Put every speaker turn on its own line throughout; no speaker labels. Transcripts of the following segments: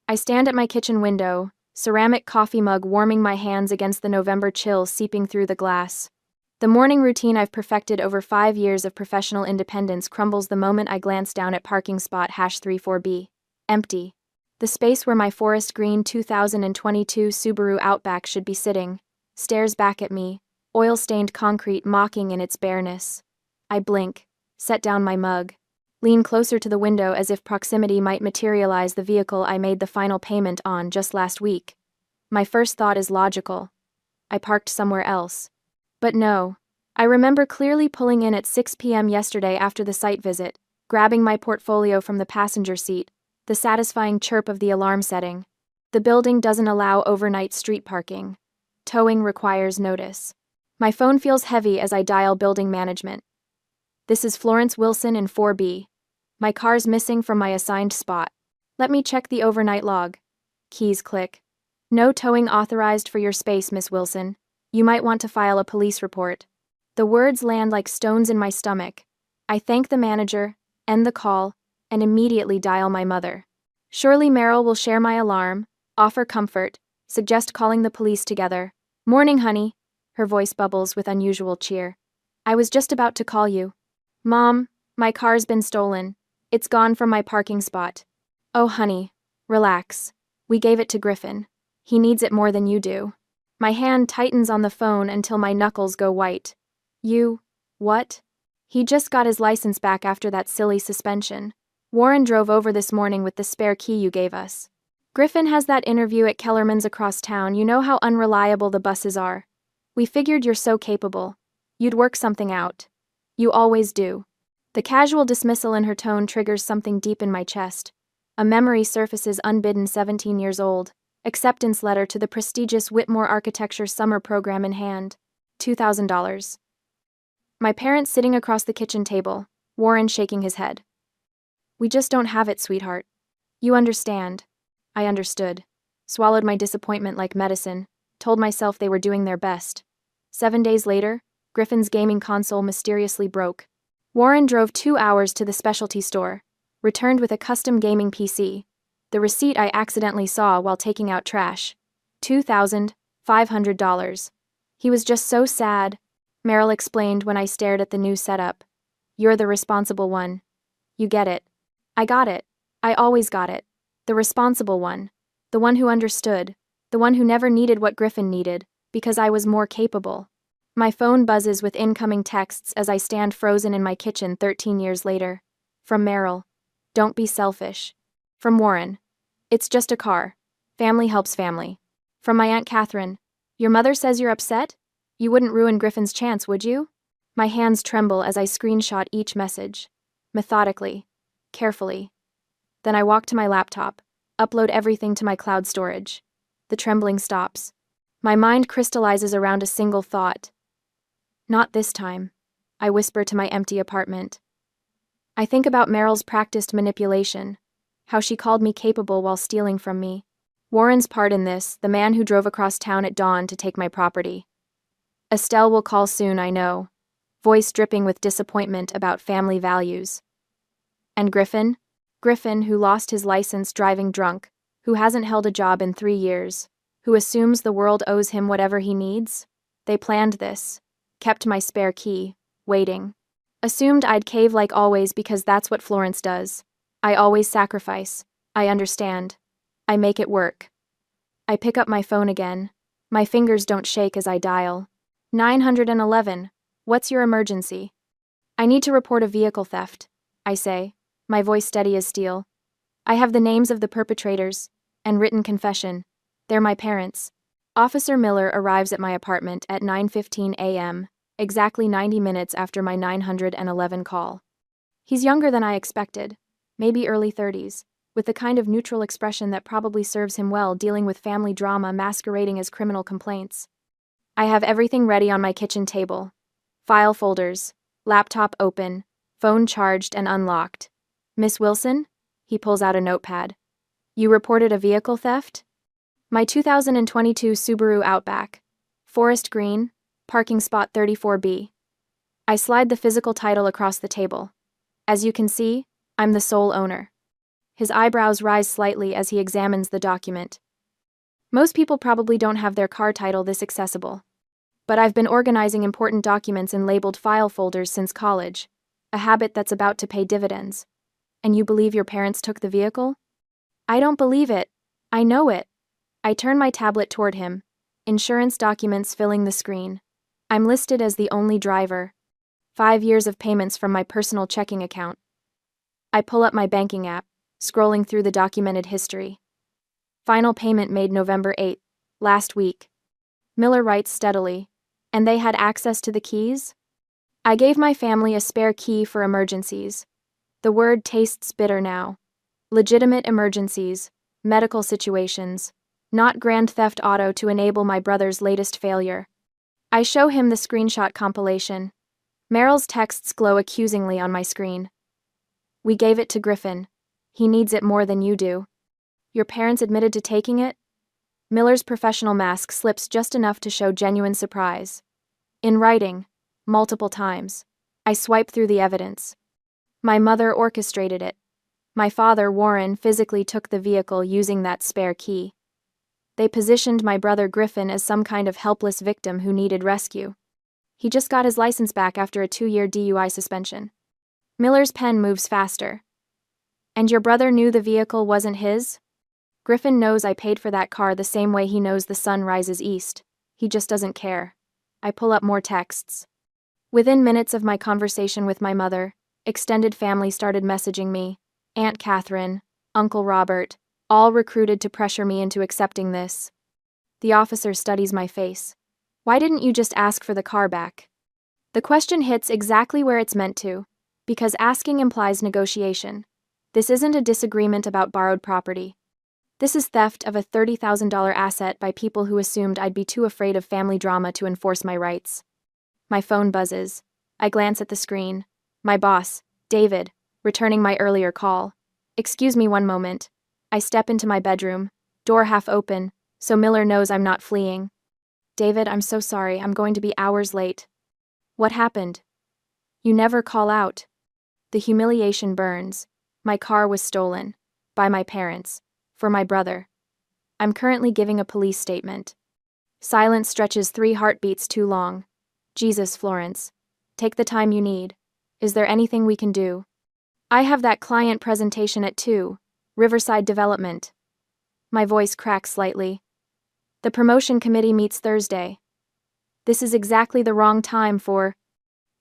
I stand at my kitchen window, ceramic coffee mug warming my hands against the November chill seeping through the glass. The morning routine I've perfected over 5 years of professional independence crumbles the moment I glance down at parking spot #34B. Empty. The space where my forest green 2022 Subaru Outback should be sitting stares back at me, oil-stained concrete mocking in its bareness. I blink, set down my mug, lean closer to the window as if proximity might materialize the vehicle I made the final payment on just last week. My first thought is logical. I parked somewhere else. But no. I remember clearly pulling in at 6 p.m. yesterday after the site visit, grabbing my portfolio from the passenger seat, the satisfying chirp of the alarm setting. The building doesn't allow overnight street parking. Towing requires notice. My phone feels heavy as I dial building management. This is Florence Wilson in 4B. My car's missing from my assigned spot. Let me check the overnight log. Keys click. No towing authorized for your space, Miss Wilson. You might want to file a police report. The words land like stones in my stomach. I thank the manager, end the call, and immediately dial my mother. Surely Meryl will share my alarm, offer comfort, suggest calling the police together. Morning, honey. Her voice bubbles with unusual cheer. I was just about to call you. Mom, my car's been stolen. It's gone from my parking spot. Oh, honey, relax. We gave it to Griffin. He needs it more than you do. My hand tightens on the phone until my knuckles go white. What? He just got his license back after that silly suspension. Warren drove over this morning with the spare key you gave us. Griffin has that interview at Kellerman's across town. You know how unreliable the buses are. We figured you're so capable. You'd work something out. You always do. The casual dismissal in her tone triggers something deep in my chest. A memory surfaces unbidden 17 years old. Acceptance letter to the prestigious Whitmore Architecture summer program in hand. $2,000. My parents sitting across the kitchen table, Warren shaking his head. We just don't have it, sweetheart. You understand. I understood. Swallowed my disappointment like medicine, told myself they were doing their best. 7 days later, Griffin's gaming console mysteriously broke. Warren drove 2 hours to the specialty store, returned with a custom gaming PC. The receipt I accidentally saw while taking out trash. $2,500. He was just so sad, Meryl explained when I stared at the new setup. You're the responsible one. You get it. I got it. I always got it. The responsible one. The one who understood. The one who never needed what Griffin needed, because I was more capable. My phone buzzes with incoming texts as I stand frozen in my kitchen 13 years later. From Meryl. Don't be selfish. From Warren. It's just a car. Family helps family. From my Aunt Catherine. Your mother says you're upset? You wouldn't ruin Griffin's chance, would you? My hands tremble as I screenshot each message. Methodically. Carefully. Then I walk to my laptop, upload everything to my cloud storage. The trembling stops. My mind crystallizes around a single thought. Not this time, I whisper to my empty apartment. I think about Meryl's practiced manipulation, how she called me capable while stealing from me. Warren's part in this, the man who drove across town at dawn to take my property. Estelle will call soon, I know, voice dripping with disappointment about family values. And Griffin? Griffin, who lost his license driving drunk, who hasn't held a job in 3 years, who assumes the world owes him whatever he needs? They planned this, kept my spare key, waiting. Assumed I'd cave like always because that's what Florence does. I always sacrifice. I understand. I make it work. I pick up my phone again. My fingers don't shake as I dial. 911. What's your emergency? I need to report a vehicle theft, I say, my voice steady as steel. I have the names of the perpetrators, and written confession. They're my parents. Officer Miller arrives at my apartment at 9:15 a.m., exactly 90 minutes after my 911 call. He's younger than I expected, maybe early 30s, with the kind of neutral expression that probably serves him well dealing with family drama masquerading as criminal complaints. I have everything ready on my kitchen table. File folders, laptop open, phone charged and unlocked. Miss Wilson? He pulls out a notepad. You reported a vehicle theft? My 2022 Subaru Outback. Forest Green, parking spot 34B. I slide the physical title across the table. As you can see, I'm the sole owner. His eyebrows rise slightly as he examines the document. Most people probably don't have their car title this accessible. But I've been organizing important documents in labeled file folders since college, a habit that's about to pay dividends. And you believe your parents took the vehicle? I don't believe it. I know it. I turn my tablet toward him, insurance documents filling the screen. I'm listed as the only driver. 5 years of payments from my personal checking account. I pull up my banking app, scrolling through the documented history. Final payment made November 8th, last week. Miller writes steadily. And they had access to the keys? I gave my family a spare key for emergencies. The word tastes bitter now. Legitimate emergencies, medical situations, not grand theft auto to enable my brother's latest failure. I show him the screenshot compilation. Meryl's texts glow accusingly on my screen. We gave it to Griffin. He needs it more than you do. Your parents admitted to taking it? Miller's professional mask slips just enough to show genuine surprise. In writing, multiple times. I swipe through the evidence. My mother orchestrated it. My father, Warren, physically took the vehicle using that spare key. They positioned my brother Griffin as some kind of helpless victim who needed rescue. He just got his license back after a 2-year DUI suspension. Miller's pen moves faster. And your brother knew the vehicle wasn't his? Griffin knows I paid for that car the same way he knows the sun rises east. He just doesn't care. I pull up more texts. Within minutes of my conversation with my mother, extended family started messaging me. Aunt Catherine, Uncle Robert, all recruited to pressure me into accepting this. The officer studies my face. Why didn't you just ask for the car back? The question hits exactly where it's meant to, because asking implies negotiation. This isn't a disagreement about borrowed property. This is theft of a $30,000 asset by people who assumed I'd be too afraid of family drama to enforce my rights. My phone buzzes. I glance at the screen. My boss, David, returning my earlier call. Excuse me one moment. I step into my bedroom, door half open, so Miller knows I'm not fleeing. David, I'm so sorry, I'm going to be hours late. What happened? You never call out. The humiliation burns. My car was stolen. By my parents. For my brother. I'm currently giving a police statement. Silence stretches 3 heartbeats too long. Jesus, Florence. Take the time you need. Is there anything we can do? I have that client presentation at 2, Riverside Development. My voice cracks slightly. The promotion committee meets Thursday. This is exactly the wrong time for...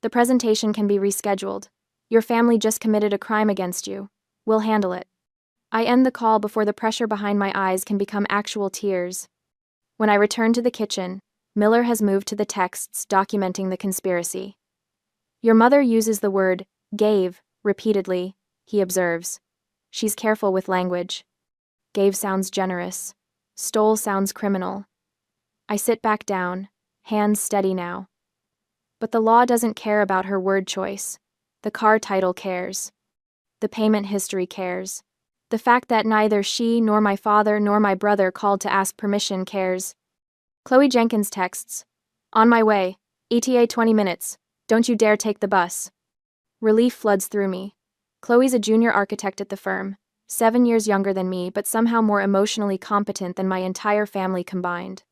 The presentation can be rescheduled. Your family just committed a crime against you. We'll handle it. I end the call before the pressure behind my eyes can become actual tears. When I return to the kitchen, Miller has moved to the texts documenting the conspiracy. Your mother uses the word gave repeatedly, he observes. She's careful with language. Gave sounds generous. Stole sounds criminal. I sit back down, hands steady now. But the law doesn't care about her word choice. The car title cares. The payment history cares. The fact that neither she nor my father nor my brother called to ask permission cares. Chloe Jenkins texts. On my way. ETA 20 minutes. Don't you dare take the bus. Relief floods through me. Chloe's a junior architect at the firm, 7 years younger than me but somehow more emotionally competent than my entire family combined.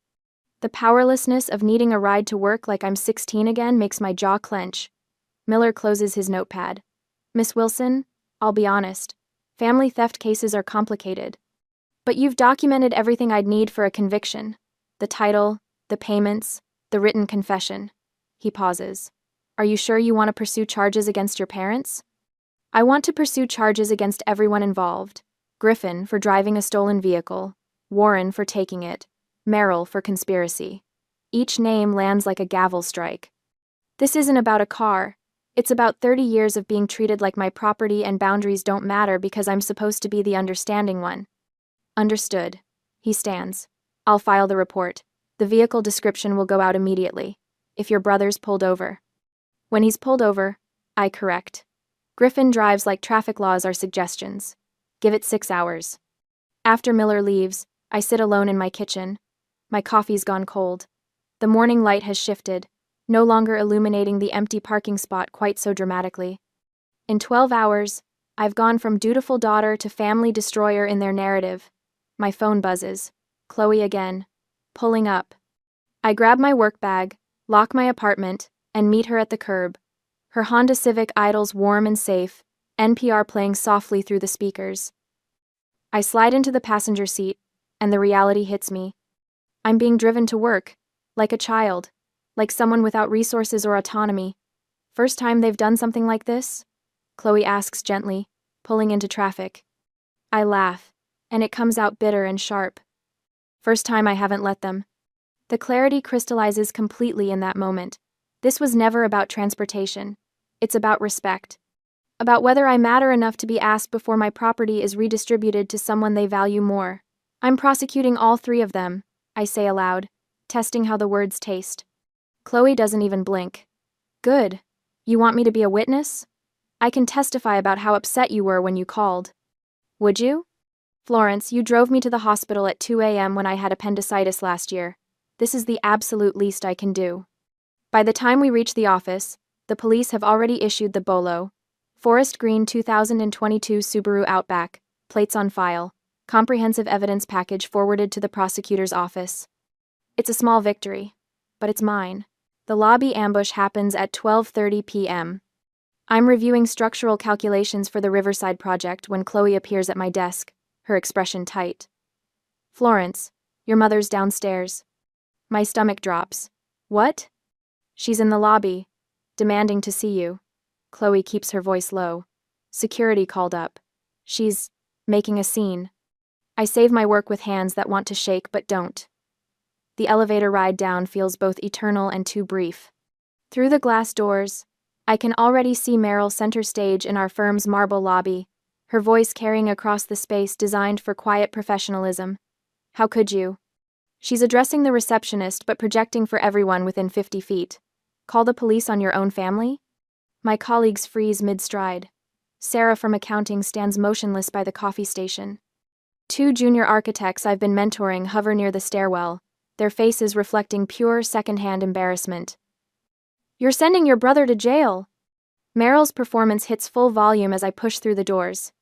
The powerlessness of needing a ride to work like I'm 16 again makes my jaw clench. Miller closes his notepad. Miss Wilson, I'll be honest. Family theft cases are complicated. But you've documented everything I'd need for a conviction. The title, the payments, the written confession. He pauses. Are you sure you want to pursue charges against your parents? I want to pursue charges against everyone involved. Griffin for driving a stolen vehicle, Warren for taking it, Meryl for conspiracy. Each name lands like a gavel strike. This isn't about a car. It's about 30 years of being treated like my property and boundaries don't matter because I'm supposed to be the understanding one. Understood. He stands. I'll file the report. The vehicle description will go out immediately. If your brother's pulled over. When he's pulled over, I correct. Griffin drives like traffic laws are suggestions. Give it 6 hours. After Miller leaves, I sit alone in my kitchen. My coffee's gone cold. The morning light has shifted, no longer illuminating the empty parking spot quite so dramatically. In 12 hours, I've gone from dutiful daughter to family destroyer in their narrative. My phone buzzes. Chloe again. Pulling up. I grab my work bag, lock my apartment, and meet her at the curb. Her Honda Civic idles warm and safe, NPR playing softly through the speakers. I slide into the passenger seat, and the reality hits me. I'm being driven to work, like a child, like someone without resources or autonomy. First time they've done something like this? Chloe asks gently, pulling into traffic. I laugh, and it comes out bitter and sharp. First time I haven't let them. The clarity crystallizes completely in that moment. This was never about transportation. It's about respect. About whether I matter enough to be asked before my property is redistributed to someone they value more. I'm prosecuting all three of them, I say aloud, testing how the words taste. Chloe doesn't even blink. Good. You want me to be a witness? I can testify about how upset you were when you called. Would you? Florence, you drove me to the hospital at 2 a.m. when I had appendicitis last year. This is the absolute least I can do. By the time we reach the office, the police have already issued the BOLO. Forest Green 2022 Subaru Outback, plates on file, comprehensive evidence package forwarded to the prosecutor's office. It's a small victory, but it's mine. The lobby ambush happens at 12:30 p.m. I'm reviewing structural calculations for the Riverside project when Chloe appears at my desk, her expression tight. Florence, your mother's downstairs. My stomach drops. What? She's in the lobby, demanding to see you. Chloe keeps her voice low. Security called up. She's making a scene. I save my work with hands that want to shake but don't. The elevator ride down feels both eternal and too brief. Through the glass doors, I can already see Meryl center stage in our firm's marble lobby, her voice carrying across the space designed for quiet professionalism. How could you? She's addressing the receptionist but projecting for everyone within 50 feet. Call the police on your own family? My colleagues freeze mid-stride. Sarah from accounting stands motionless by the coffee station. Two junior architects I've been mentoring hover near the stairwell, their faces reflecting pure second-hand embarrassment. You're sending your brother to jail! Meryl's performance hits full volume as I push through the doors.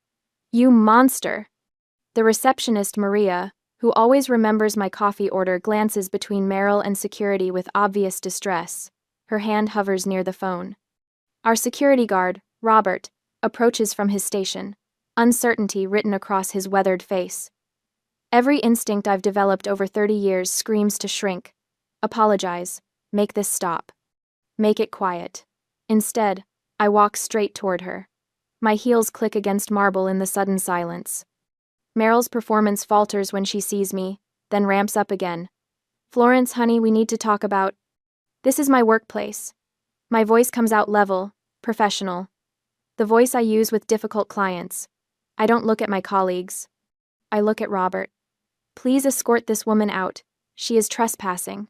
You monster! The receptionist, Maria, who always remembers my coffee order, glances between Meryl and security with obvious distress. Her hand hovers near the phone. Our security guard, Robert, approaches from his station, uncertainty written across his weathered face. Every instinct I've developed over 30 years screams to shrink. Apologize. Make this stop. Make it quiet. Instead, I walk straight toward her. My heels click against marble in the sudden silence. Meryl's performance falters when she sees me, then ramps up again. Florence, honey, we need to talk about... This is my workplace. My voice comes out level, professional. The voice I use with difficult clients. I don't look at my colleagues. I look at Robert. Please escort this woman out. She is trespassing.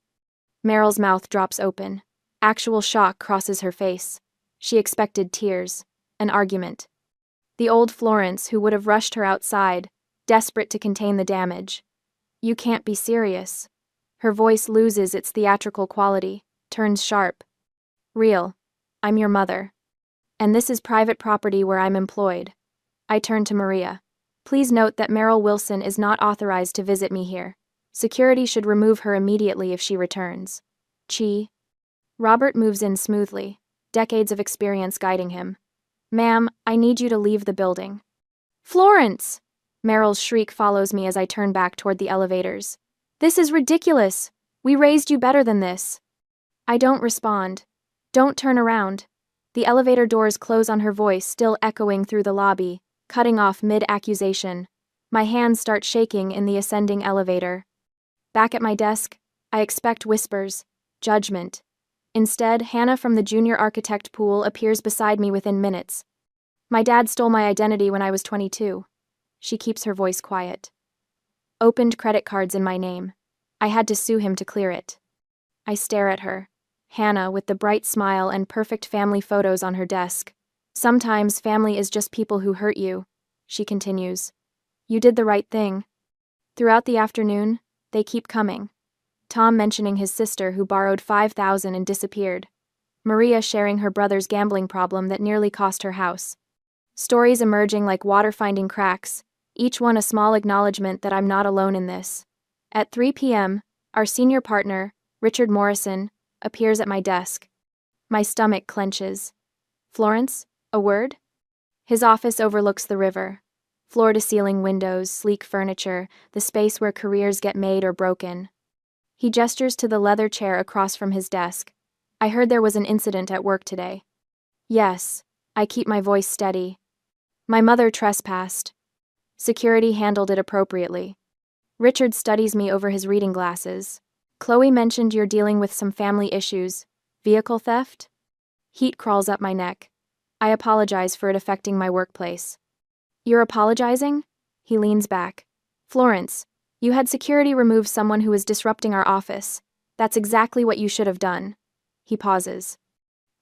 Meryl's mouth drops open. Actual shock crosses her face. She expected tears, an argument. The old Florence who would have rushed her outside, desperate to contain the damage. You can't be serious. Her voice loses its theatrical quality, turns sharp. Real. I'm your mother. And this is private property where I'm employed. I turn to Maria. Please note that Meryl Wilson is not authorized to visit me here. Security should remove her immediately if she returns. Chi. Robert moves in smoothly, decades of experience guiding him. Ma'am, I need you to leave the building. Florence! Meryl's shriek follows me as I turn back toward the elevators. This is ridiculous. We raised you better than this. I don't respond. Don't turn around. The elevator doors close on her voice, still echoing through the lobby, cutting off mid-accusation. My hands start shaking in the ascending elevator. Back at my desk, I expect whispers, judgment. Instead, Hannah from the junior architect pool appears beside me within minutes. My dad stole my identity when I was 22. She keeps her voice quiet. Opened credit cards in my name. I had to sue him to clear it. I stare at her. Hannah with the bright smile and perfect family photos on her desk. Sometimes family is just people who hurt you, she continues. You did the right thing. Throughout the afternoon, they keep coming. Tom mentioning his sister who borrowed $5,000 and disappeared. Maria sharing her brother's gambling problem that nearly cost her house. Stories emerging like water finding cracks, each one a small acknowledgement that I'm not alone in this. At 3 p.m., our senior partner, Richard Morrison, appears at my desk. My stomach clenches. Florence, a word? His office overlooks the river. Floor-to-ceiling windows, sleek furniture, the space where careers get made or broken. He gestures to the leather chair across from his desk. I heard there was an incident at work today. Yes, I keep my voice steady. My mother trespassed. Security handled it appropriately. Richard studies me over his reading glasses. Chloe mentioned you're dealing with some family issues. Vehicle theft? Heat crawls up my neck. I apologize for it affecting my workplace. You're apologizing? He leans back. Florence, you had security remove someone who was disrupting our office. That's exactly what you should have done. He pauses.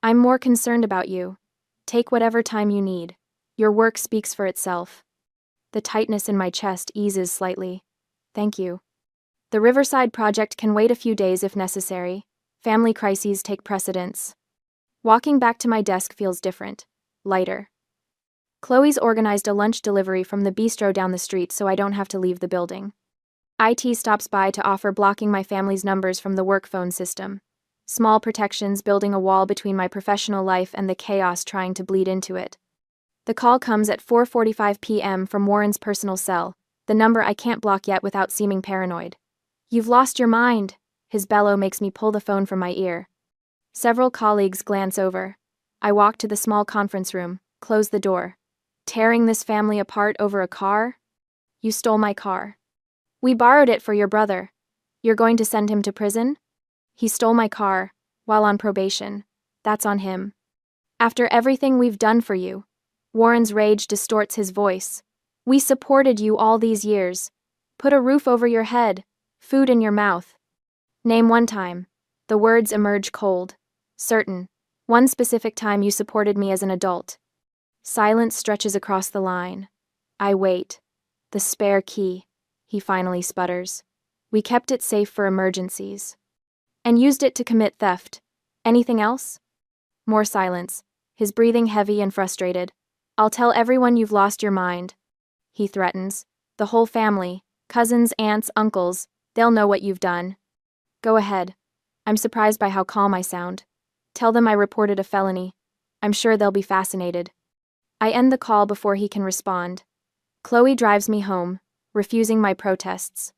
I'm more concerned about you. Take whatever time you need. Your work speaks for itself. The tightness in my chest eases slightly. Thank you. The Riverside project can wait a few days if necessary. Family crises take precedence. Walking back to my desk feels different. Lighter. Chloe's organized a lunch delivery from the bistro down the street so I don't have to leave the building. IT stops by to offer blocking my family's numbers from the work phone system. Small protections building a wall between my professional life and the chaos trying to bleed into it. The call comes at 4:45 p.m. from Warren's personal cell, the number I can't block yet without seeming paranoid. You've lost your mind. His bellow makes me pull the phone from my ear. Several colleagues glance over. I walk to the small conference room, close the door. Tearing this family apart over a car? You stole my car. We borrowed it for your brother. You're going to send him to prison? He stole my car, while on probation. That's on him. After everything we've done for you. Warren's rage distorts his voice. We supported you all these years. Put a roof over your head, food in your mouth. Name one time. The words emerge cold. Certain. One specific time you supported me as an adult. Silence stretches across the line. I wait. The spare key. He finally sputters. We kept it safe for emergencies. And used it to commit theft. Anything else? More silence, his breathing heavy and frustrated. I'll tell everyone you've lost your mind. He threatens. The whole family, cousins, aunts, uncles, they'll know what you've done. Go ahead. I'm surprised by how calm I sound. Tell them I reported a felony. I'm sure they'll be fascinated. I end the call before he can respond. Chloe drives me home, refusing my protests.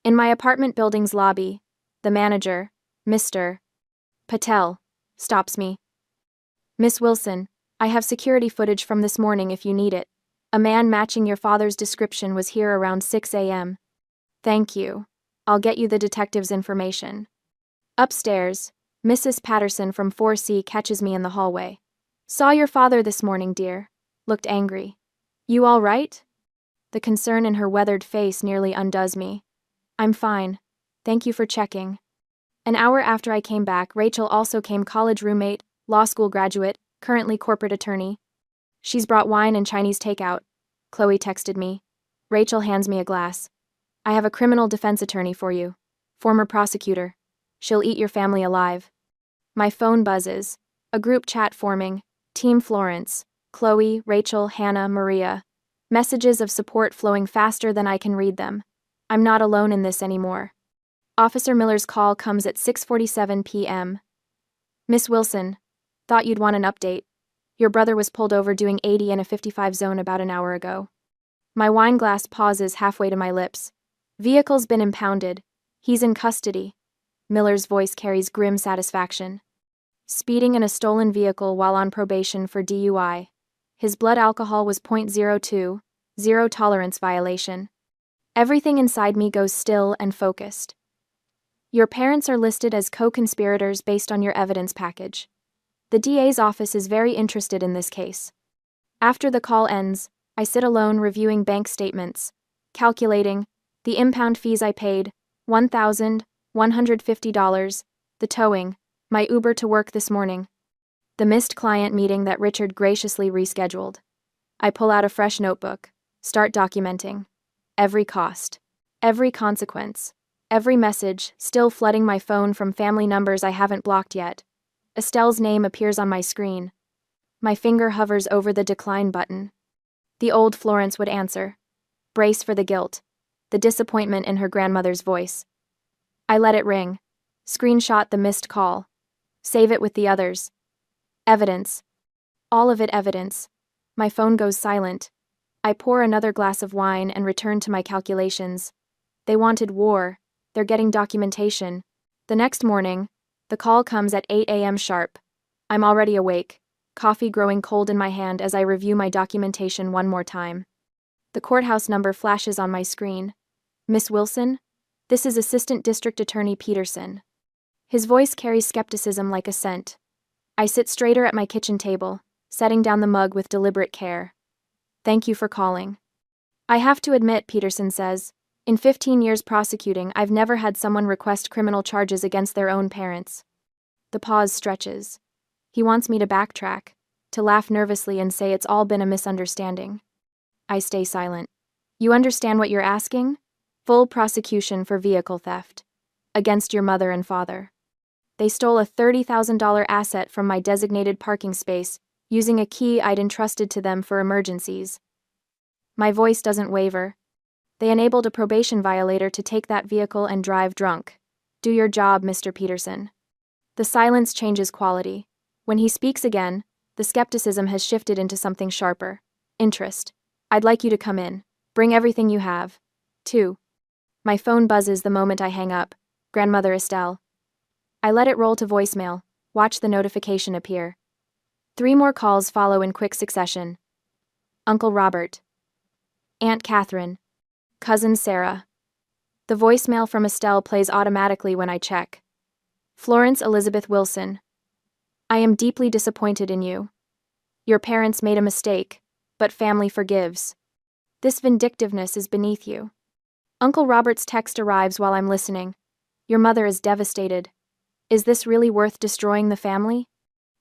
In my apartment building's lobby, the manager, Mr. Patel, stops me. Miss Wilson, I have security footage from this morning if you need it. A man matching your father's description was here around 6 a.m. Thank you. I'll get you the detective's information. Upstairs, Mrs. Patterson from 4C catches me in the hallway. Saw your father this morning, dear. Looked angry. You all right? The concern in her weathered face nearly undoes me. I'm fine. Thank you for checking. An hour after I came back, Rachel also came, college roommate, law school graduate, currently corporate attorney. She's brought wine and Chinese takeout. Chloe texted me. Rachel hands me a glass. I have a criminal defense attorney for you. Former prosecutor. She'll eat your family alive. My phone buzzes. A group chat forming. Team Florence. Chloe, Rachel, Hannah, Maria. Messages of support flowing faster than I can read them. I'm not alone in this anymore. Officer Miller's call comes at 6:47 p.m. Miss Wilson, thought you'd want an update. Your brother was pulled over doing 80 in a 55 zone about an hour ago. My wine glass pauses halfway to my lips. Vehicle's been impounded. He's in custody. Miller's voice carries grim satisfaction. Speeding in a stolen vehicle while on probation for DUI. His blood alcohol was .02, zero tolerance violation. Everything inside me goes still and focused. Your parents are listed as co-conspirators based on your evidence package. The DA's office is very interested in this case. After the call ends, I sit alone reviewing bank statements, calculating the impound fees I paid, $1,150, the towing, my Uber to work this morning, the missed client meeting that Richard graciously rescheduled. I pull out a fresh notebook, start documenting. Every cost, every consequence, every message, still flooding my phone from family numbers I haven't blocked yet. Estelle's name appears on my screen. My finger hovers over the decline button. The old Florence would answer. Brace for the guilt. The disappointment in her grandmother's voice. I let it ring. Screenshot the missed call. Save it with the others. Evidence. All of it evidence. My phone goes silent. I pour another glass of wine and return to my calculations. They wanted war. They're getting documentation. The next morning, the call comes at 8 a.m. sharp. I'm already awake, coffee growing cold in my hand as I review my documentation one more time. The courthouse number flashes on my screen. Miss Wilson? This is Assistant District Attorney Peterson. His voice carries skepticism like a scent. I sit straighter at my kitchen table, setting down the mug with deliberate care. Thank you for calling. I have to admit, Peterson says, in 15 years prosecuting, I've never had someone request criminal charges against their own parents. The pause stretches. He wants me to backtrack, to laugh nervously and say it's all been a misunderstanding. I stay silent. You understand what you're asking? Full prosecution for vehicle theft. Against your mother and father. They stole a $30,000 asset from my designated parking space, using a key I'd entrusted to them for emergencies. My voice doesn't waver. They enabled a probation violator to take that vehicle and drive drunk. Do your job, Mr. Peterson. The silence changes quality. When he speaks again, the skepticism has shifted into something sharper. Interest. I'd like you to come in. Bring everything you have. 2. My phone buzzes the moment I hang up. Grandmother Estelle. I let it roll to voicemail. Watch the notification appear. 3 more calls follow in quick succession. Uncle Robert. Aunt Catherine. Cousin Sarah. The voicemail from Estelle plays automatically when I check. Florence Elizabeth Wilson. I am deeply disappointed in you. Your parents made a mistake, but family forgives. This vindictiveness is beneath you. Uncle Robert's text arrives while I'm listening. Your mother is devastated. Is this really worth destroying the family?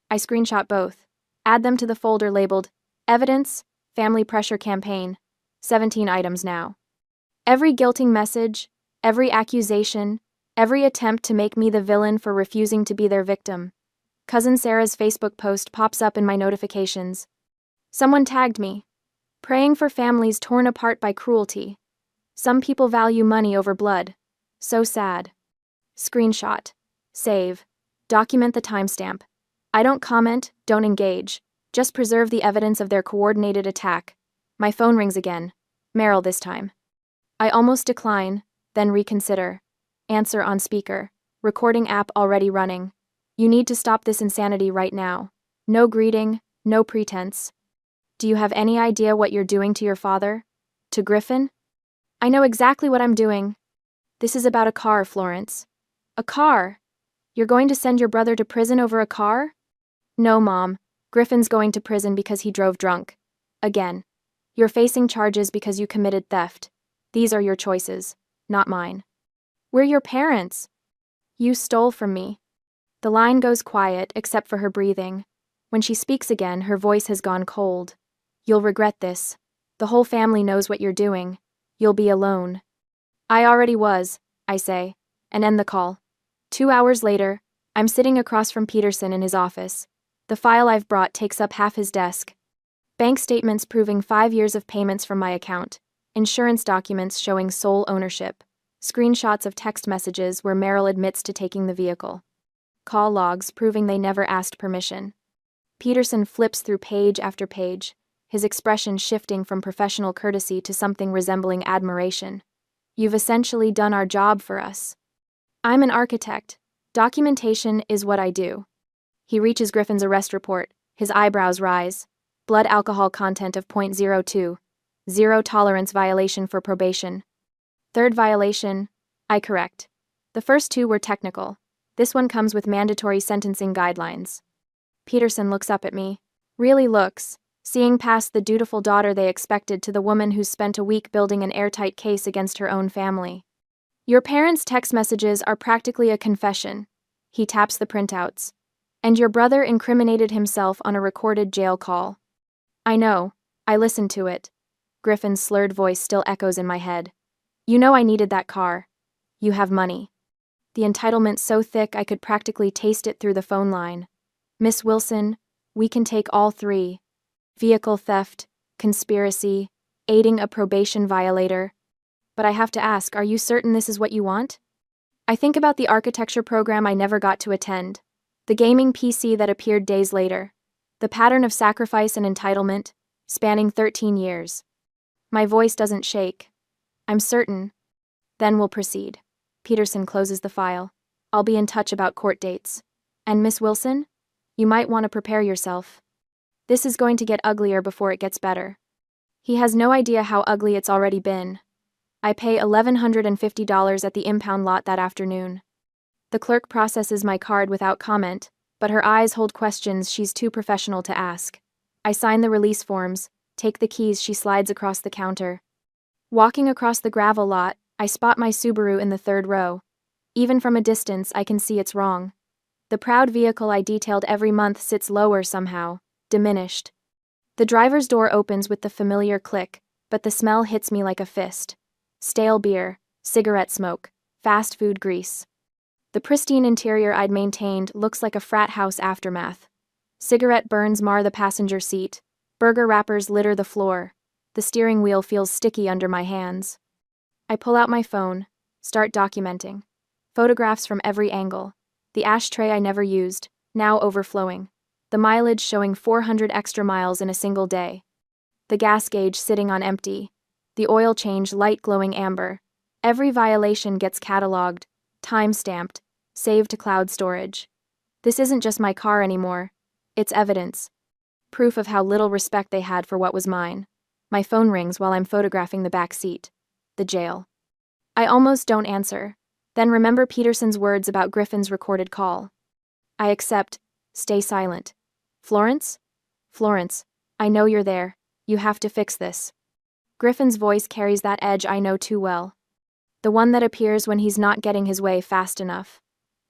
I screenshot both. Add them to the folder labeled Evidence, Family Pressure Campaign. 17 items now. Every guilting message, every accusation, every attempt to make me the villain for refusing to be their victim. Cousin Sarah's Facebook post pops up in my notifications. Someone tagged me. Praying for families torn apart by cruelty. Some people value money over blood. So sad. Screenshot. Save. Document the timestamp. I don't comment, don't engage. Just preserve the evidence of their coordinated attack. My phone rings again. Meryl this time. I almost decline, then reconsider. Answer on speaker. Recording app already running. You need to stop this insanity right now. No greeting, no pretense. Do you have any idea what you're doing to your father? To Griffin? I know exactly what I'm doing. This is about a car, Florence. A car? You're going to send your brother to prison over a car? No, Mom. Griffin's going to prison because he drove drunk. Again. You're facing charges because you committed theft. These are your choices, not mine. We're your parents. You stole from me. The line goes quiet except for her breathing. When she speaks again, her voice has gone cold. You'll regret this. The whole family knows what you're doing. You'll be alone. I already was, I say, and end the call. 2 hours later, I'm sitting across from Peterson in his office. The file I've brought takes up half his desk. Bank statements proving 5 years of payments from my account. Insurance documents showing sole ownership. Screenshots of text messages where Meryl admits to taking the vehicle. Call logs proving they never asked permission. Peterson flips through page after page, his expression shifting from professional courtesy to something resembling admiration. You've essentially done our job for us. I'm an architect. Documentation is what I do. He reaches Griffin's arrest report. His eyebrows rise. Blood alcohol content of 0.02. 0 tolerance violation for probation. 3rd violation, I correct. The first 2 were technical. This one comes with mandatory sentencing guidelines. Peterson looks up at me. Really looks, seeing past the dutiful daughter they expected to the woman who's spent a week building an airtight case against her own family. Your parents' text messages are practically a confession. He taps the printouts. And your brother incriminated himself on a recorded jail call. I know. I listened to it. Griffin's slurred voice still echoes in my head. You know I needed that car. You have money. The entitlement so thick I could practically taste it through the phone line. Miss Wilson, we can take all 3. Vehicle theft, conspiracy, aiding a probation violator. But I have to ask, are you certain this is what you want? I think about the architecture program I never got to attend, the gaming PC that appeared days later, the pattern of sacrifice and entitlement, spanning 13 years. My voice doesn't shake. I'm certain. Then we'll proceed. Peterson closes the file. I'll be in touch about court dates. And Miss Wilson? You might want to prepare yourself. This is going to get uglier before it gets better. He has no idea how ugly it's already been. I pay $1,150 at the impound lot that afternoon. The clerk processes my card without comment, but her eyes hold questions she's too professional to ask. I sign the release forms, take the keys. She slides across the counter. Walking across the gravel lot, I spot my Subaru in the third row. Even from a distance, I can see it's wrong. The proud vehicle I detailed every month sits lower somehow, diminished. The driver's door opens with the familiar click, but the smell hits me like a fist. Stale beer, cigarette smoke, fast food grease. The pristine interior I'd maintained looks like a frat house aftermath. Cigarette burns mar the passenger seat. Burger wrappers litter the floor. The steering wheel feels sticky under my hands. I pull out my phone, start documenting. Photographs from every angle. The ashtray I never used, now overflowing. The mileage showing 400 extra miles in a single day. The gas gauge sitting on empty. The oil change light glowing amber. Every violation gets cataloged, time-stamped, saved to cloud storage. This isn't just my car anymore. It's evidence. Proof of how little respect they had for what was mine. My phone rings while I'm photographing the back seat. The jail. I almost don't answer, then remember Peterson's words about Griffin's recorded call. I accept. Stay silent. Florence? Florence, I know you're there. You have to fix this. Griffin's voice carries that edge I know too well. The one that appears when he's not getting his way fast enough.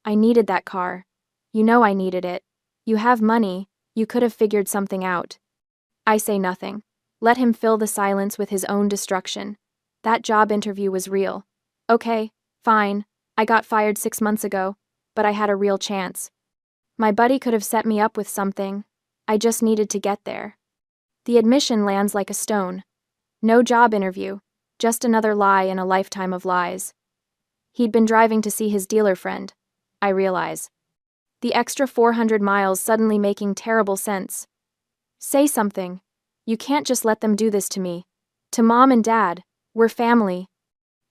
I needed that car. You know I needed it. You have money. You could have figured something out. I say nothing. Let him fill the silence with his own destruction. That job interview was real. Okay, fine. I got fired 6 months ago, but I had a real chance. My buddy could have set me up with something. I just needed to get there. The admission lands like a stone. No job interview, just another lie in a lifetime of lies. He'd been driving to see his dealer friend, I realize. The extra 400 miles suddenly making terrible sense. Say something. You can't just let them do this to me. To Mom and Dad. We're family.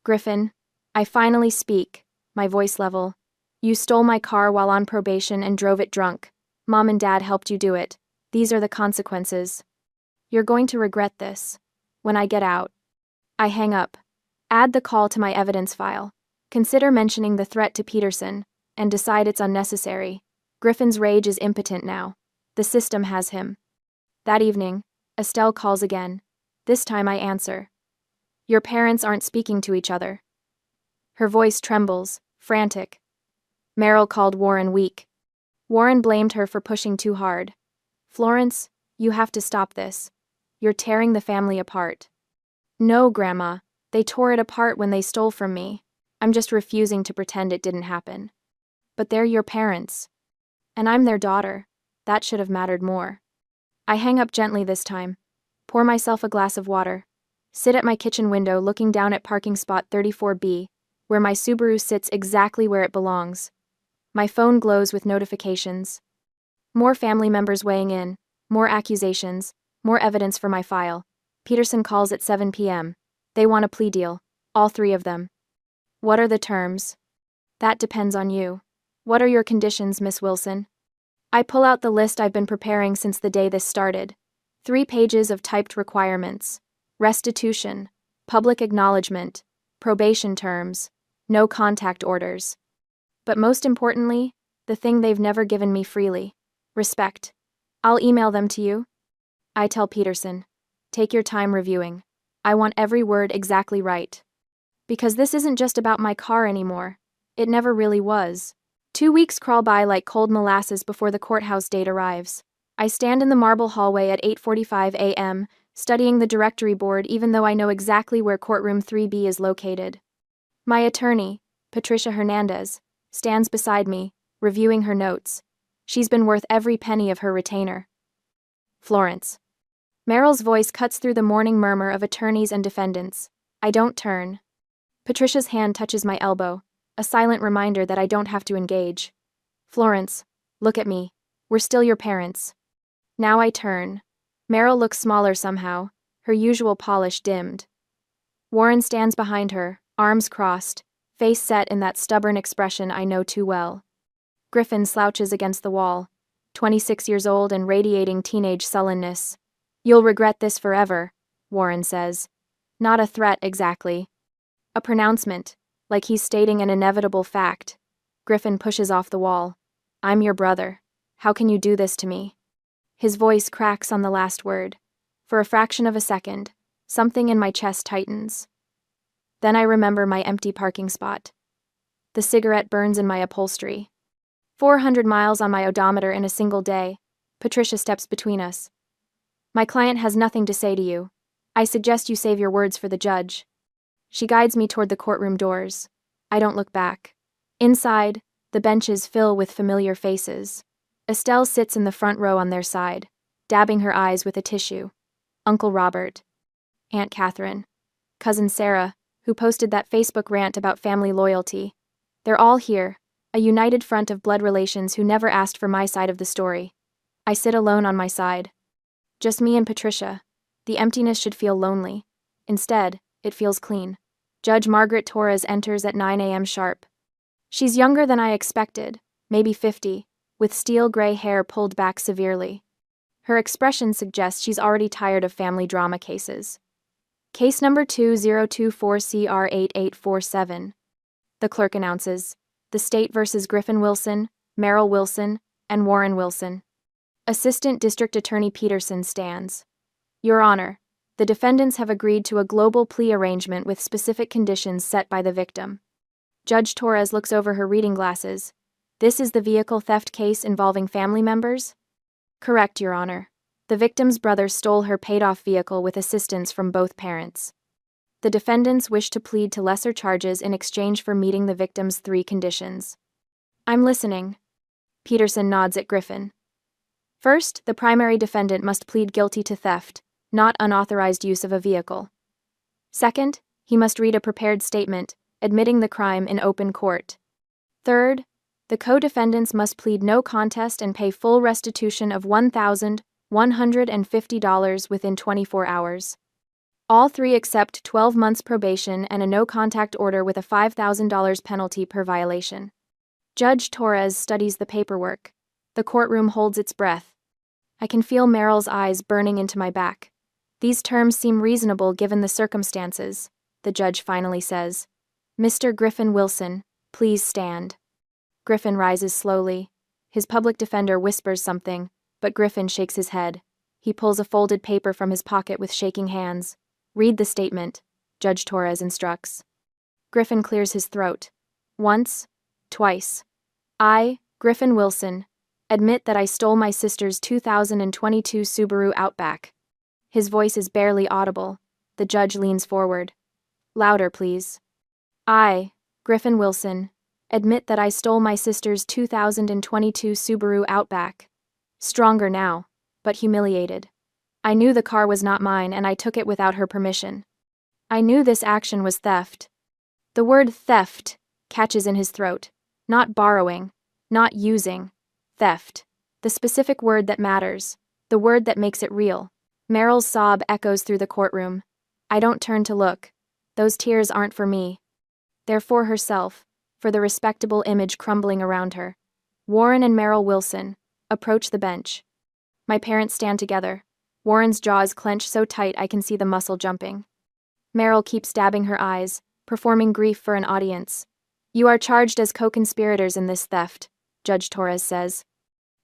Griffin, I finally speak, my voice level. You stole my car while on probation and drove it drunk. Mom and Dad helped you do it. These are the consequences. You're going to regret this. When I get out. I hang up. Add the call to my evidence file. Consider mentioning the threat to Peterson, and decide it's unnecessary. Griffin's rage is impotent now. The system has him. That evening, Estelle calls again. This time I answer. Your parents aren't speaking to each other. Her voice trembles, frantic. Merrill called Warren weak. Warren blamed her for pushing too hard. Florence, you have to stop this. You're tearing the family apart. No, Grandma, they tore it apart when they stole from me. I'm just refusing to pretend it didn't happen. But they're your parents. And I'm their daughter. That should have mattered more. I hang up gently this time. Pour myself a glass of water. Sit at my kitchen window looking down at parking spot 34B, where my Subaru sits exactly where it belongs. My phone glows with notifications. More family members weighing in, more accusations, more evidence for my file. Peterson calls at 7 p.m. They want a plea deal, all three of them. What are the terms? That depends on you. What are your conditions, Miss Wilson? I pull out the list I've been preparing since the day this started. 3 pages of typed requirements. Restitution, public acknowledgement, probation terms, no contact orders. But most importantly, the thing they've never given me freely. Respect. I'll email them to you. I tell Peterson, take your time reviewing. I want every word exactly right. Because this isn't just about my car anymore. It never really was. 2 weeks crawl by like cold molasses before the courthouse date arrives. I stand in the marble hallway at 8:45 a.m., studying the directory board even though I know exactly where courtroom 3B is located. My attorney, Patricia Hernandez, stands beside me, reviewing her notes. She's been worth every penny of her retainer. Florence. Meryl's voice cuts through the morning murmur of attorneys and defendants. I don't turn. Patricia's hand touches my elbow, a silent reminder that I don't have to engage. Florence, look at me. We're still your parents. Now I turn. Meryl looks smaller somehow, her usual polish dimmed. Warren stands behind her, arms crossed, face set in that stubborn expression I know too well. Griffin slouches against the wall, 26 years old and radiating teenage sullenness. You'll regret this forever, Warren says. Not a threat exactly. A pronouncement, like he's stating an inevitable fact. Griffin pushes off the wall. I'm your brother. How can you do this to me? His voice cracks on the last word. For a fraction of a second, something in my chest tightens. Then I remember my empty parking spot. The cigarette burns in my upholstery. 400 miles on my odometer in a single day. Patricia steps between us. My client has nothing to say to you. I suggest you save your words for the judge. She guides me toward the courtroom doors. I don't look back. Inside, the benches fill with familiar faces. Estelle sits in the front row on their side, dabbing her eyes with a tissue. Uncle Robert. Aunt Catherine. Cousin Sarah, who posted that Facebook rant about family loyalty. They're all here, a united front of blood relations who never asked for my side of the story. I sit alone on my side. Just me and Patricia. The emptiness should feel lonely. Instead, it feels clean. Judge Margaret Torres enters at 9 a.m. sharp. She's younger than I expected, maybe 50, with steel gray hair pulled back severely. Her expression suggests she's already tired of family drama cases. Case number 2024CR8847. The clerk announces. The state versus Griffin Wilson, Meryl Wilson, and Warren Wilson. Assistant District Attorney Peterson stands. Your Honor, the defendants have agreed to a global plea arrangement with specific conditions set by the victim. Judge Torres looks over her reading glasses. This is the vehicle theft case involving family members? Correct, Your Honor. The victim's brother stole her paid-off vehicle with assistance from both parents. The defendants wish to plead to lesser charges in exchange for meeting the victim's 3 conditions. I'm listening. Peterson nods at Griffin. First, the primary defendant must plead guilty to theft, not unauthorized use of a vehicle. Second, he must read a prepared statement, admitting the crime in open court. Third, the co-defendants must plead no contest and pay full restitution of $1,150 within 24 hours. All 3 accept 12 months probation and a no-contact order with a $5,000 penalty per violation. Judge Torres studies the paperwork. The courtroom holds its breath. I can feel Meryl's eyes burning into my back. These terms seem reasonable given the circumstances, the judge finally says. Mr. Griffin Wilson, please stand. Griffin rises slowly. His public defender whispers something, but Griffin shakes his head. He pulls a folded paper from his pocket with shaking hands. Read the statement, Judge Torres instructs. Griffin clears his throat. Once, twice. I, Griffin Wilson, admit that I stole my sister's 2022 Subaru Outback. His voice is barely audible. The judge leans forward. Louder, please. I, Griffin Wilson, admit that I stole my sister's 2022 Subaru Outback. Stronger now, but humiliated. I knew the car was not mine and I took it without her permission. I knew this action was theft. The word theft catches in his throat. Not borrowing, not using. Theft. The specific word that matters. The word that makes it real. Meryl's sob echoes through the courtroom. I don't turn to look. Those tears aren't for me. They're for herself, for the respectable image crumbling around her. Warren and Meryl Wilson approach the bench. My parents stand together. Warren's jaws clench so tight I can see the muscle jumping. Meryl keeps dabbing her eyes, performing grief for an audience. You are charged as co-conspirators in this theft, Judge Torres says.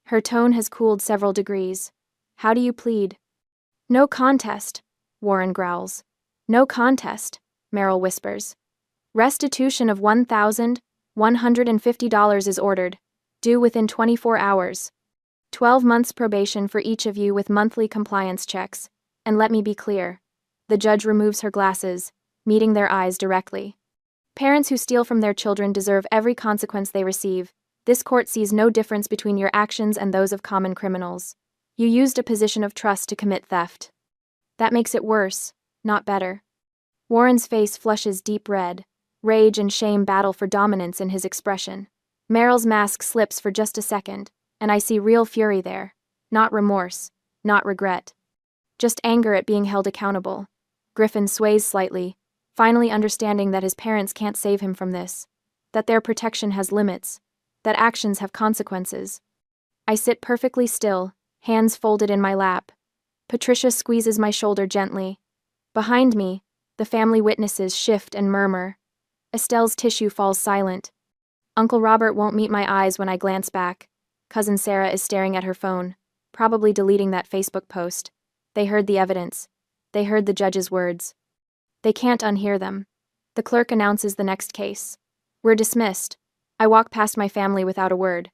Her tone has cooled several degrees. How do you plead? No contest, Warren growls. No contest, Meryl whispers. Restitution of $1,150 is ordered, due within 24 hours. 12 months probation for each of you with monthly compliance checks. And let me be clear. The judge removes her glasses, meeting their eyes directly. Parents who steal from their children deserve every consequence they receive. This court sees no difference between your actions and those of common criminals. You used a position of trust to commit theft. That makes it worse, not better. Warren's face flushes deep red. Rage and shame battle for dominance in his expression. Meryl's mask slips for just a second, and I see real fury there. Not remorse, not regret. Just anger at being held accountable. Griffin sways slightly, finally understanding that his parents can't save him from this. That their protection has limits. That actions have consequences. I sit perfectly still, hands folded in my lap. Patricia squeezes my shoulder gently. Behind me, the family witnesses shift and murmur. Estelle's tissue falls silent. Uncle Robert won't meet my eyes when I glance back. Cousin Sarah is staring at her phone, probably deleting that Facebook post. They heard the evidence. They heard the judge's words. They can't unhear them. The clerk announces the next case. We're dismissed. I walk past my family without a word.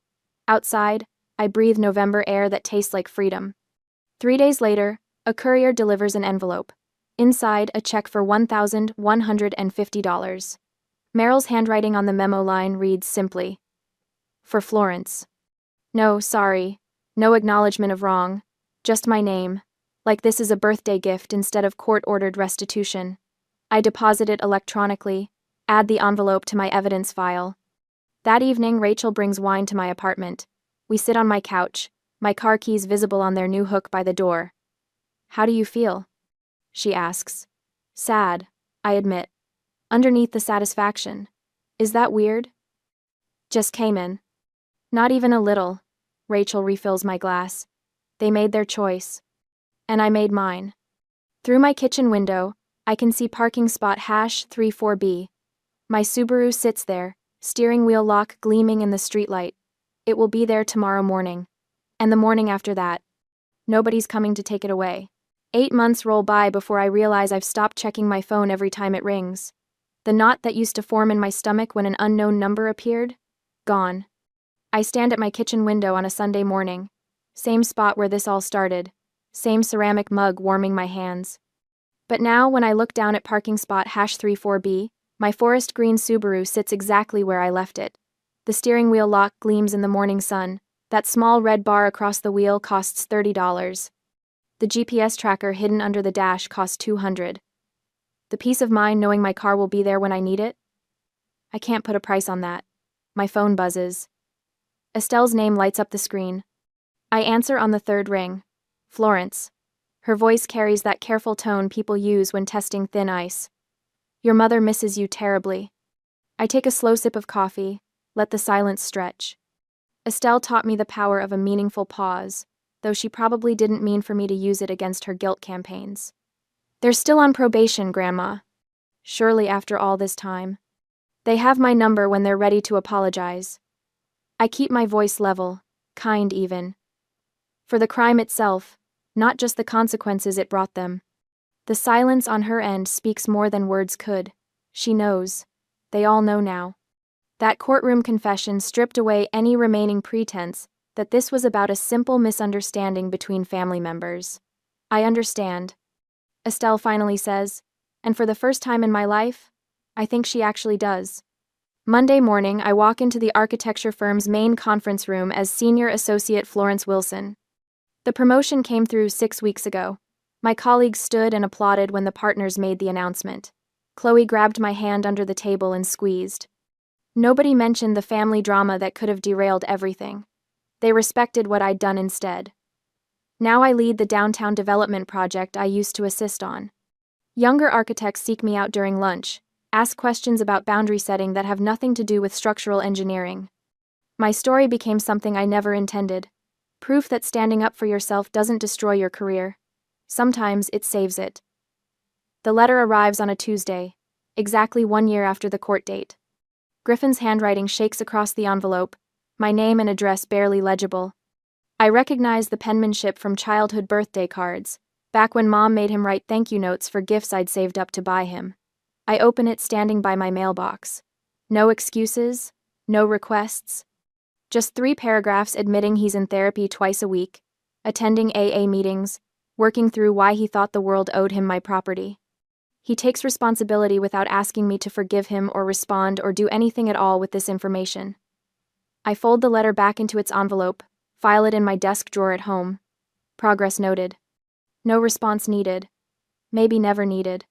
Outside, I breathe November air that tastes like freedom. 3 days later, a courier delivers an envelope. Inside, a check for $1,150. Meryl's handwriting on the memo line reads simply, "For Florence." No, sorry. No acknowledgement of wrong. Just my name. Like this is a birthday gift instead of court-ordered restitution. I deposit it electronically, add the envelope to my evidence file. That evening, Rachel brings wine to my apartment. We sit on my couch, my car keys visible on their new hook by the door. "How do you feel?" she asks. "Sad," I admit. Underneath the satisfaction. "Is that weird?" "Just came in." "Not even a little." Rachel refills my glass. "They made their choice. And I made mine." Through my kitchen window, I can see parking spot #34B. My Subaru sits there, steering wheel lock gleaming in the streetlight. It will be there tomorrow morning. And the morning after that. Nobody's coming to take it away. 8 months roll by before I realize I've stopped checking my phone every time it rings. The knot that used to form in my stomach when an unknown number appeared? Gone. I stand at my kitchen window on a Sunday morning. Same spot where this all started. Same ceramic mug warming my hands. But now, when I look down at parking spot #34B, my forest green Subaru sits exactly where I left it. The steering wheel lock gleams in the morning sun. That small red bar across the wheel costs $30. The GPS tracker hidden under the dash costs $200. The peace of mind knowing my car will be there when I need it? I can't put a price on that. My phone buzzes. Estelle's name lights up the screen. I answer on the third ring. Florence. Her voice carries that careful tone people use when testing thin ice. "Your mother misses you terribly." I take a slow sip of coffee, let the silence stretch. Estelle taught me the power of a meaningful pause, though she probably didn't mean for me to use it against her guilt campaigns. "They're still on probation, Grandma." Surely after all this time. "They have my number when they're ready to apologize." I keep my voice level, kind even. For the crime itself, not just the consequences it brought them. The silence on her end speaks more than words could. She knows. They all know now. That courtroom confession stripped away any remaining pretense that this was about a simple misunderstanding between family members. "I understand," Estelle finally says, and for the first time in my life, I think she actually does. Monday morning, I walk into the architecture firm's main conference room as Senior Associate Florence Wilson. The promotion came through 6 weeks ago. My colleagues stood and applauded when the partners made the announcement. Chloe grabbed my hand under the table and squeezed. Nobody mentioned the family drama that could have derailed everything. They respected what I'd done instead. Now I lead the downtown development project I used to assist on. Younger architects seek me out during lunch, ask questions about boundary setting that have nothing to do with structural engineering. My story became something I never intended. Proof that standing up for yourself doesn't destroy your career. Sometimes it saves it. The letter arrives on a Tuesday, exactly 1 year after the court date. Griffin's handwriting shakes across the envelope, my name and address barely legible. I recognize the penmanship from childhood birthday cards, back when Mom made him write thank you notes for gifts I'd saved up to buy him. I open it standing by my mailbox. No excuses, no requests. Just 3 paragraphs admitting he's in therapy twice a week, attending AA meetings, working through why he thought the world owed him my property. He takes responsibility without asking me to forgive him or respond or do anything at all with this information. I fold the letter back into its envelope, file it in my desk drawer at home. Progress noted. No response needed. Maybe never needed.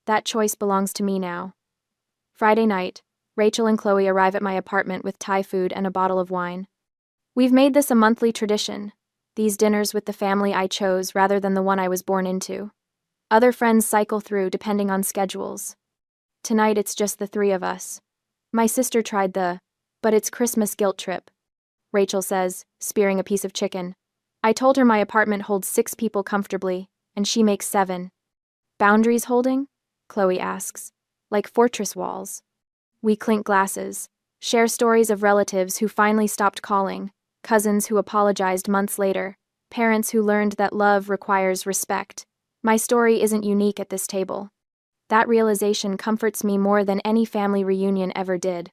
That choice belongs to me now. Friday night, Rachel and Chloe arrive at my apartment with Thai food and a bottle of wine. We've made this a monthly tradition, these dinners with the family I chose rather than the one I was born into. Other friends cycle through depending on schedules. Tonight it's just the three of us. My sister tried but it's Christmas guilt trip, Rachel says, spearing a piece of chicken. I told her my apartment holds 6 people comfortably, and she makes 7. Boundaries holding? Chloe asks. Like fortress walls. We clink glasses, share stories of relatives who finally stopped calling, cousins who apologized months later, parents who learned that love requires respect. My story isn't unique at this table. That realization comforts me more than any family reunion ever did.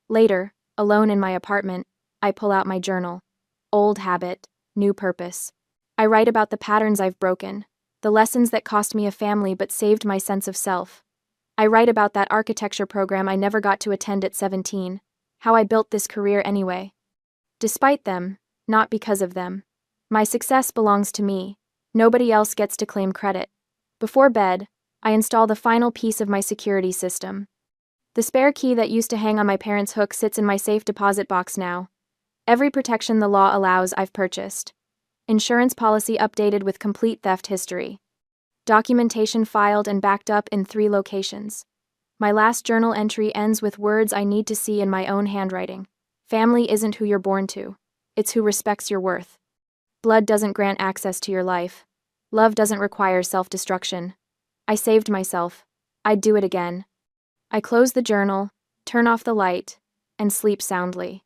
Later, alone in my apartment, I pull out my journal. Old habit, new purpose. I write about the patterns I've broken, the lessons that cost me a family but saved my sense of self. I write about that architecture program I never got to attend at 17, how I built this career anyway. Despite them, not because of them. My success belongs to me. Nobody else gets to claim credit. Before bed, I install the final piece of my security system. The spare key that used to hang on my parents' hook sits in my safe deposit box now. Every protection the law allows, I've purchased. Insurance policy updated with complete theft history. Documentation filed and backed up in 3 locations. My last journal entry ends with words I need to see in my own handwriting. Family isn't who you're born to. It's who respects your worth. Blood doesn't grant access to your life. Love doesn't require self-destruction. I saved myself. I'd do it again. I close the journal, turn off the light, and sleep soundly.